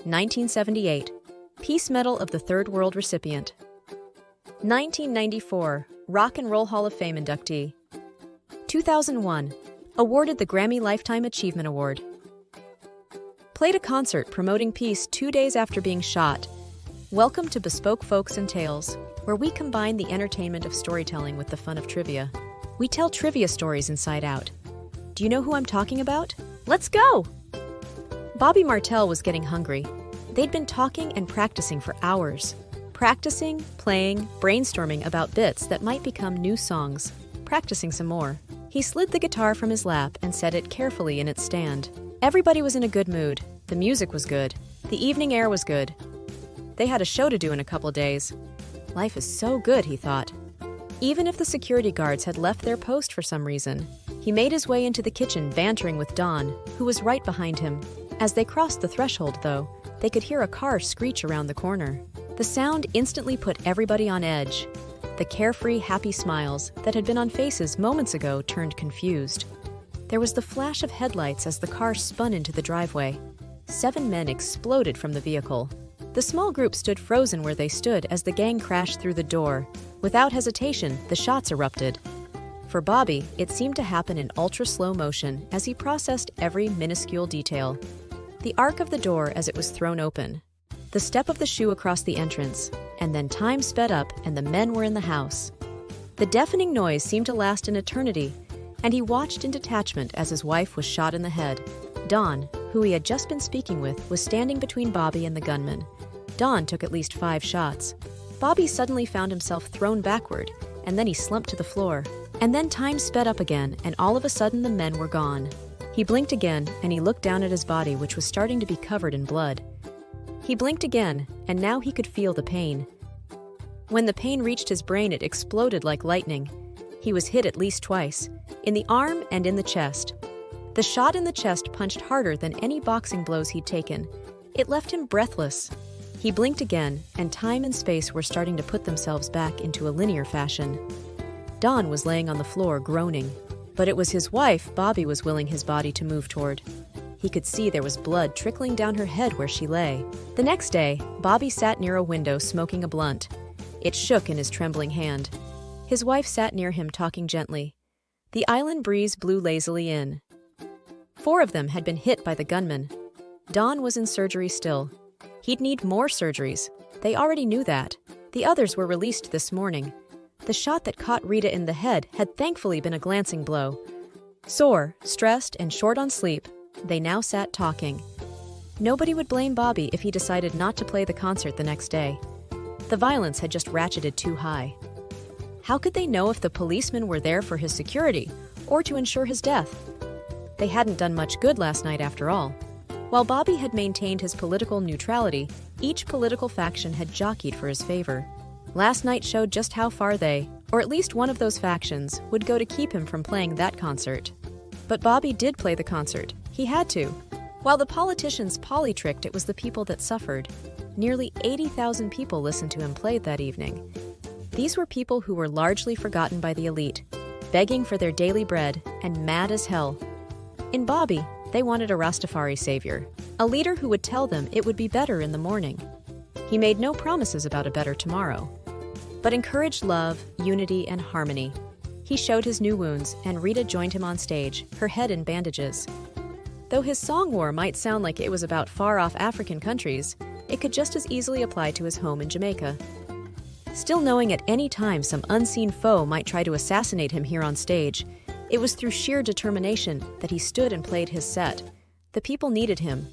1978, Peace Medal of the Third World recipient. 1994, Rock and Roll Hall of Fame inductee. 2001, awarded the Grammy Lifetime Achievement Award. Played a concert promoting peace 2 days after being shot. Welcome to Bespoke Folks and Tales, where we combine the entertainment of storytelling with the fun of trivia. We tell trivia stories inside out. Do you know who I'm talking about? Let's go! Bobby Martell was getting hungry. They'd been talking and practicing for hours. Practicing, playing, brainstorming about bits that might become new songs. Practicing some more. He slid the guitar from his lap and set it carefully in its stand. Everybody was in a good mood. The music was good. The evening air was good. They had a show to do in a couple days. Life is so good, he thought. Even if the security guards had left their post for some reason, he made his way into the kitchen bantering with Dawn, who was right behind him. As they crossed the threshold, though, they could hear a car screech around the corner. The sound instantly put everybody on edge. The carefree, happy smiles that had been on faces moments ago turned confused. There was the flash of headlights as the car spun into the driveway. 7 men exploded from the vehicle. The small group stood frozen where they stood as the gang crashed through the door. Without hesitation, the shots erupted. For Bobby, it seemed to happen in ultra-slow motion as he processed every minuscule detail. The arc of the door as it was thrown open, the step of the shoe across the entrance, and then time sped up and the men were in the house. The deafening noise seemed to last an eternity, and he watched in detachment as his wife was shot in the head. Dawn, who he had just been speaking with, was standing between Bobby and the gunman. Dawn took at least 5 shots. Bobby suddenly found himself thrown backward, and then he slumped to the floor. And then time sped up again, and all of a sudden the men were gone. He blinked again, and he looked down at his body, which was starting to be covered in blood. He blinked again, and now he could feel the pain. When the pain reached his brain, it exploded like lightning. He was hit at least twice, in the arm and in the chest. The shot in the chest punched harder than any boxing blows he'd taken. It left him breathless. He blinked again, and time and space were starting to put themselves back into a linear fashion. Dawn was laying on the floor, groaning. But it was his wife Bobby was willing his body to move toward. He could see there was blood trickling down her head where she lay. The next day, Bobby sat near a window smoking a blunt. It shook in his trembling hand. His wife sat near him talking gently. The island breeze blew lazily in. 4 of them had been hit by the gunman. Dawn was in surgery still. He'd need more surgeries. They already knew that. The others were released this morning. The shot that caught Rita in the head had thankfully been a glancing blow. Sore, stressed, and short on sleep, they now sat talking. Nobody would blame Bobby if he decided not to play the concert the next day. The violence had just ratcheted too high. How could they know if the policemen were there for his security or to ensure his death? They hadn't done much good last night after all. While Bobby had maintained his political neutrality, each political faction had jockeyed for his favor. Last night showed just how far they, or at least one of those factions, would go to keep him from playing that concert. But Bobby did play the concert. He had to. While the politicians polytricked, it was the people that suffered. Nearly 80,000 people listened to him play that evening. These were people who were largely forgotten by the elite, begging for their daily bread and mad as hell. In Bobby, they wanted a Rastafari savior, a leader who would tell them it would be better in the morning. He made no promises about a better tomorrow, but encouraged love, unity, and harmony. He showed his new wounds, and Rita joined him on stage, her head in bandages. Though his song war might sound like it was about far-off African countries, it could just as easily apply to his home in Jamaica. Still knowing at any time some unseen foe might try to assassinate him here on stage, it was through sheer determination that he stood and played his set. The people needed him.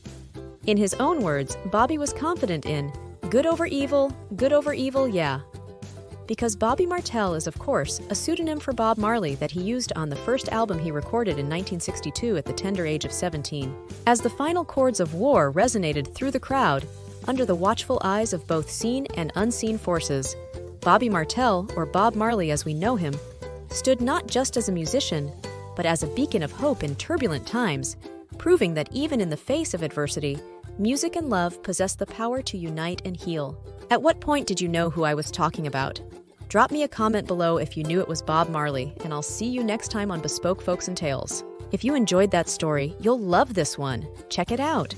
In his own words, Bobby was confident in good over evil, yeah. Because Bobby Martell is, of course, a pseudonym for Bob Marley that he used on the first album he recorded in 1962 at the tender age of 17. As the final chords of War resonated through the crowd, under the watchful eyes of both seen and unseen forces, Bobby Martell, or Bob Marley as we know him, stood not just as a musician, but as a beacon of hope in turbulent times, proving that even in the face of adversity, music and love possess the power to unite and heal. At what point did you know who I was talking about? Drop me a comment below if you knew it was Bob Marley, and I'll see you next time on Bespoke Folks and Tales. If you enjoyed that story, you'll love this one. Check it out.